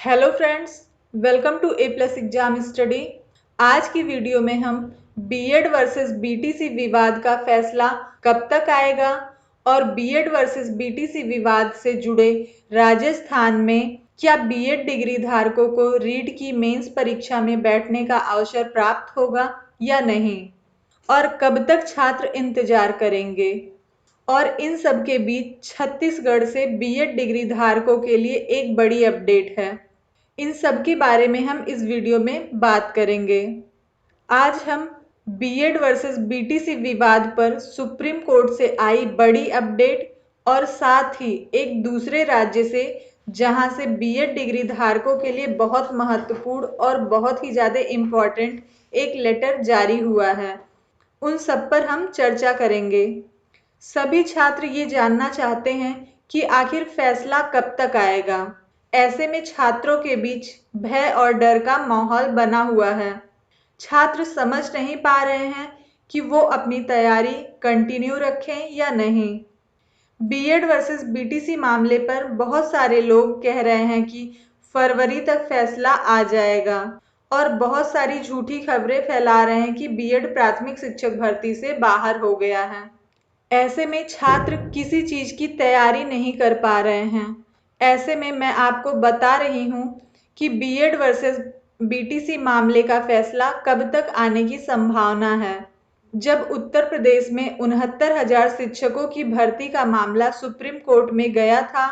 Hello friends, welcome to A plus exam study. आज की video में हम बीएड वर्सेस बीटीसी विवाद का फैसला कब तक आएगा और बीएड वर्सेस बीटीसी विवाद से जुड़े राजस्थान में क्या बीएड डिग्री धारकों को रीट की मेंस परीक्षा में बैठने का अवसर प्राप्त होगा या नहीं, और कब तक छात्र इंतजार करेंगे। और इन सब के बीच छत्तीसगढ़ से बीएड डिग्री धारकों के लिए एक बड़ी अपडेट है। इन सब के बारे में हम इस वीडियो में बात करेंगे। आज हम बीएड वर्सेस बीटीसी विवाद पर सुप्रीम कोर्ट से आई बड़ी अपडेट और साथ ही एक दूसरे राज्य से जहां से बीएड डिग्री धारकों के लिए बहुत महत्वपूर्ण और बहुत ही ज़्यादा इम्पोर्टेंट एक लेटर जारी हुआ है, उन सब पर हम चर्चा करेंगे। सभी छात्र ये जानना चाहते हैं कि आखिर फैसला कब तक आएगा। ऐसे में छात्रों के बीच भय और डर का माहौल बना हुआ है। छात्र समझ नहीं पा रहे हैं कि वो अपनी तैयारी कंटिन्यू रखें या नहीं। बीएड वर्सेस बीटीसी मामले पर बहुत सारे लोग कह रहे हैं कि फरवरी तक फैसला आ जाएगा और बहुत सारी झूठी खबरें फैला रहे हैं कि बीएड प्राथमिक शिक्षक भर्ती से बाहर हो गया है। ऐसे में छात्र किसी चीज की तैयारी नहीं कर पा रहे हैं। ऐसे में मैं आपको बता रही हूँ कि बीएड वर्सेस बीटीसी मामले का फैसला कब तक आने की संभावना है। जब उत्तर प्रदेश में 69,000 शिक्षकों की भर्ती का मामला सुप्रीम कोर्ट में गया था,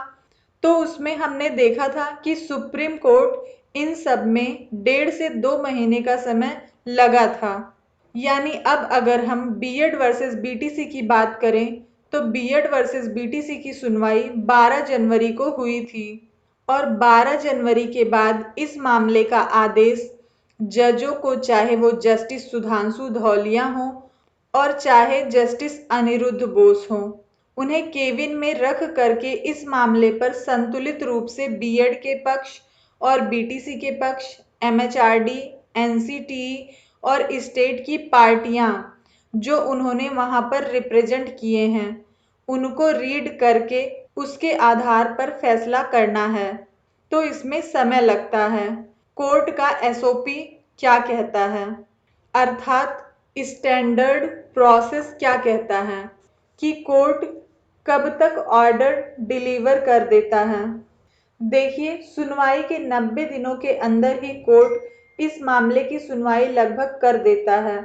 तो उसमें हमने देखा था कि सुप्रीम कोर्ट इन सब में 1.5 से 2 महीने का समय लगा था। यानी अब अगर हम बीएड वर्सेस बीटीसी की बात करें तो बीएड वर्सेस बीटीसी की सुनवाई 12 जनवरी को हुई थी और 12 जनवरी के बाद इस मामले का आदेश जजों को, चाहे वो जस्टिस सुधांशु धौलिया हो और चाहे जस्टिस अनिरुद्ध बोस हो, उन्हें केबिन में रख करके इस मामले पर संतुलित रूप से बीएड के पक्ष और बीटीसी के पक्ष, एमएचआरडी, एनसीटीई और स्टेट की पार्टियां जो उन्होंने वहां पर रिप्रेजेंट किए हैं, उनको रीड करके उसके आधार पर फैसला करना है। तो इसमें समय लगता है। कोर्ट का एसओपी क्या कहता है, अर्थात स्टैंडर्ड प्रोसेस क्या कहता है कि कोर्ट कब तक ऑर्डर डिलीवर कर देता है। देखिए, सुनवाई के 90 दिनों के अंदर ही कोर्ट इस मामले की सुनवाई लगभग कर देता है,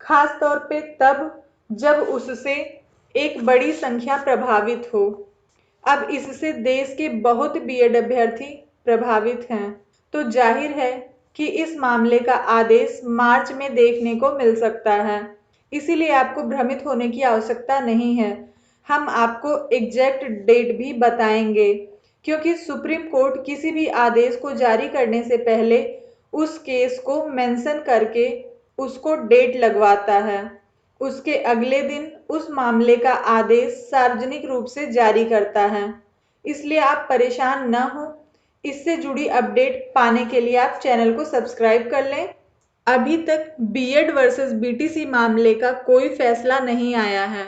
खास तौर पे तब जब उससे एक बड़ी संख्या प्रभावित हो। अब इससे देश के बहुत बीएड अभ्यर्थी प्रभावित हैं, तो जाहिर है कि इस मामले का आदेश मार्च में देखने को मिल सकता है। इसीलिए आपको भ्रमित होने की आवश्यकता नहीं है। हम आपको एग्जैक्ट डेट भी बताएंगे, क्योंकि सुप्रीम कोर्ट किसी भी आदेश को जारी करने से पहले उस केस को मेंशन करके उसको डेट लगवाता है। उसके अगले दिन उस मामले का आदेश सार्वजनिक रूप से जारी करता है। इसलिए आप परेशान न हो। इससे जुड़ी अपडेट पाने के लिए आप चैनल को सब्सक्राइब कर लें। अभी तक बीएड वर्सेस बीटीसी मामले का कोई फैसला नहीं आया है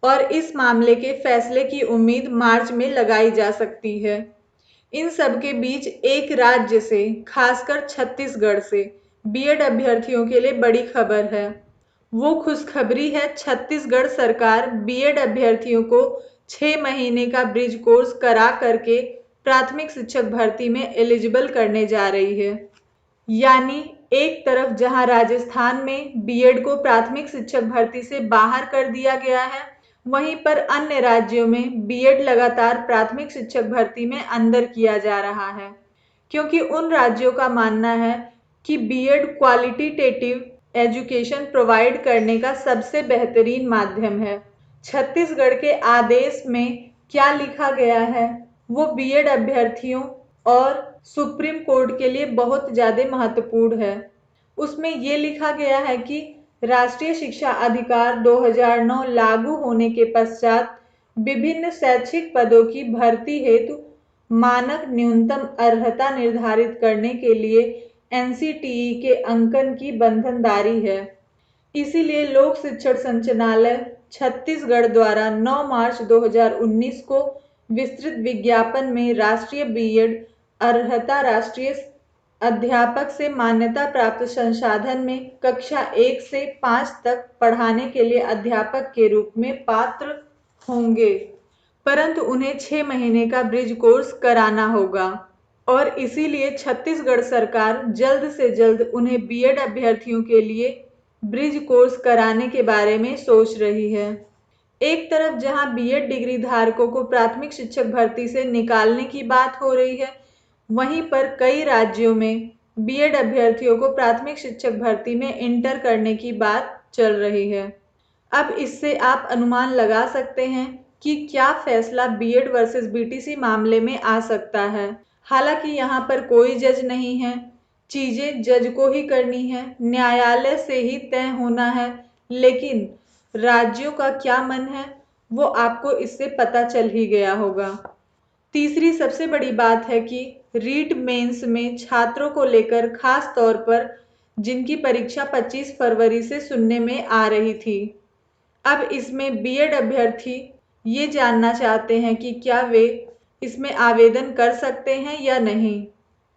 और इस मामले के फैसले की उम्मीद मार्च में लगाई जा सकती है। इन सब के बीच एक राज्य से, खासकर छत्तीसगढ़ से बीएड अभ्यर्थियों के लिए बड़ी खबर है। वो खुशखबरी है, छत्तीसगढ़ सरकार बीएड अभ्यर्थियों को 6 महीने का ब्रिज कोर्स करा करके प्राथमिक शिक्षक भर्ती में एलिजिबल करने जा रही है। यानी एक तरफ जहां राजस्थान में बीएड को प्राथमिक शिक्षक भर्ती से बाहर कर दिया गया है, वहीं पर अन्य राज्यों में बीएड लगातार प्राथमिक शिक्षक भर्ती में अंदर किया जा रहा है, क्योंकि उन राज्यों का मानना है कि बीएड क्वालिटेटिव एजुकेशन प्रोवाइड करने का सबसे बेहतरीन माध्यम है। छत्तीसगढ़ के आदेश में क्या लिखा गया है वो बीएड अभ्यर्थियों और सुप्रीम कोर्ट के लिए बहुत ज़्यादा महत्वपूर्ण है। उसमें ये लिखा गया है कि राष्ट्रीय शिक्षा अधिकार 2009 लागू होने के पश्चात विभिन्न शैक्षिक पदों की भर्ती हेतु मानक न्यूनतम अर्हता निर्धारित करने के लिए एनसीटीई के अंकन की बंधनदारी है। इसीलिए लोक शिक्षण संचालनालय छत्तीसगढ़ द्वारा 9 मार्च 2019 को विस्तृत विज्ञापन में राष्ट्रीय बीएड अर्हता राष्ट्रीय अध्यापक से मान्यता प्राप्त संसाधन में कक्षा 1 से 5 तक पढ़ाने के लिए अध्यापक के रूप में पात्र होंगे, परंतु उन्हें 6 महीने का ब्रिज कोर्स कराना होगा और इसीलिए छत्तीसगढ़ सरकार जल्द से जल्द उन्हें बीएड अभ्यर्थियों के लिए ब्रिज कोर्स कराने के बारे में सोच रही है। एक तरफ जहां बीएड डिग्री धारकों को प्राथमिक शिक्षक भर्ती से निकालने की बात हो रही है, वहीं पर कई राज्यों में बीएड अभ्यर्थियों को प्राथमिक शिक्षक भर्ती में इंटर करने की बात चल रही है। अब इससे आप अनुमान लगा सकते हैं कि क्या फैसला बीएड वर्सेस बीटीसी मामले में आ सकता है। हालांकि यहाँ पर कोई जज नहीं है, चीजें जज को ही करनी है, न्यायालय से ही तय होना है, लेकिन राज्यों का क्या मन है वो आपको इससे पता चल ही गया होगा। तीसरी सबसे बड़ी बात है कि रीट मेंस में छात्रों को लेकर खास तौर पर जिनकी परीक्षा 25 फरवरी से सुनने में आ रही थी, अब इसमें बीएड अभ्यर्थी ये जानना चाहते हैं कि क्या वे इसमें आवेदन कर सकते हैं या नहीं,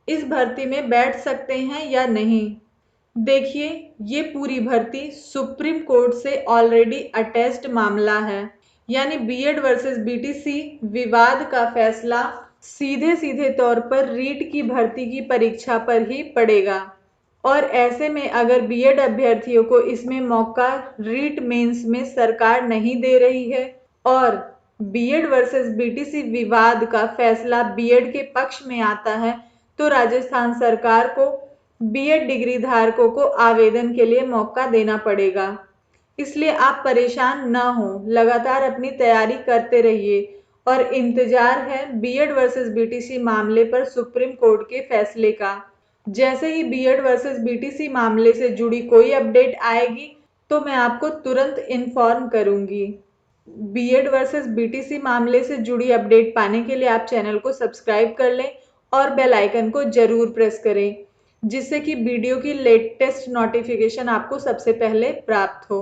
इस भर्ती में बैठ सकते हैं या नहीं। देखिए, ये पूरी भर्ती सुप्रीम कोर्ट से ऑलरेडी अटैच्ड मामला है, यानी बीएड वर्सेस बीटीसी विवाद का फैसला सीधे सीधे तौर पर रीट की भर्ती की परीक्षा पर ही पड़ेगा और ऐसे में अगर बीएड अभ्यर्थियों को इसमें मौका रीट मेंस में सरकार नहीं दे रही है और बीएड वर्सेस बीटीसी विवाद का फैसला बीएड के पक्ष में आता है, तो राजस्थान सरकार को बीएड डिग्री धारकों को आवेदन के लिए मौका देना पड़ेगा। इसलिए आप परेशान न हो, लगातार अपनी तैयारी करते रहिए और इंतजार है बीएड वर्सेस बीटीसी मामले पर सुप्रीम कोर्ट के फैसले का। जैसे ही बीएड वर्सेस बीटीसी मामले से जुड़ी कोई अपडेट आएगी तो मैं आपको तुरंत इन्फॉर्म करूंगी। बीएड वर्सेस बीटीसी मामले से जुड़ी अपडेट पाने के लिए आप चैनल को सब्सक्राइब कर लें और बेल आइकन को जरूर प्रेस करें, जिससे कि वीडियो की लेटेस्ट नोटिफिकेशन आपको सबसे पहले प्राप्त हो।